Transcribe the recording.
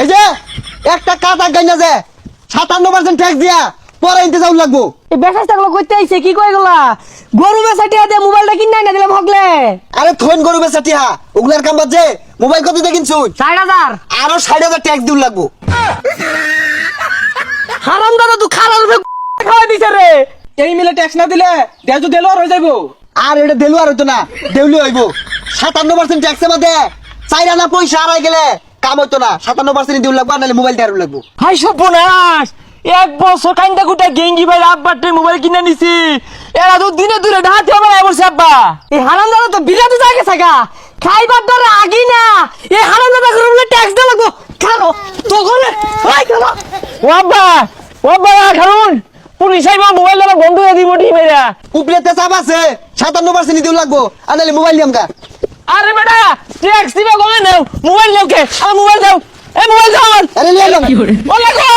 এই যে একটা কাটা গাইনা যে 57% ট্যাক্স দিয়া পরে ইনতে যাও লাগবো। এই বেসাস টাকা কইতে আইছে কি কই গলা গরু বেসাটিয়া দে মোবাইলটা কিনা না দিলাম হগলে আরে থইন গরু বেচাটিয়া ওগুলার কাম বাদ যে মোবাইল কত দিয়ে কিনছুন? 4000 আরো 60,000 ট্যাক্স দিউ লাগবো। হারাম দাদা তুই খারাপ খাওয়াই দিছে রে। এই মিলে ট্যাক্স না দিলে দেশ তো দেলো হয়ে যাইবো। আর এটা দেলু আর হইতো না, দেউলি হইব। 57% ট্যাক্সের মধ্যে 4 আনা পয়সা হারাই গেলে কাম হইতো না। 57% দিউ লাগবো, নাহলে মোবাইল দেওয়া লাগবো। হাই সর্বনাশ, এক বছর কাইন্দা গুটা গেঙ্গি ভাই আব্বার মোবাইল কিনে নিছি, এরা তো দিনে দূরে ঢাতে হবে না বলছে আব্বা। এই হারাম দাদা তো বিরাট জায়গা থাকা খাইবার ধরে আগি না, এই হারাম দাদা করে বলে ট্যাক্স দেওয়া লাগবো। খানো তখন ওই খানো ও আব্বা খানুন পুলিশ আইবা মোবাইল দাদা বন্ধ করে দিব ঠিক মেরা। উপরেতে চাপ আছে 57% দিউ লাগবো, আর নাহলে মোবাইল দিয়াম গা। আরে বেটা ট্যাক্স দিবা কমে নাও, মোবাইল নাও কে আমার মোবাইল দাও, এই মোবাইল দাও। আরে লিয়ে নাও। ও লাগো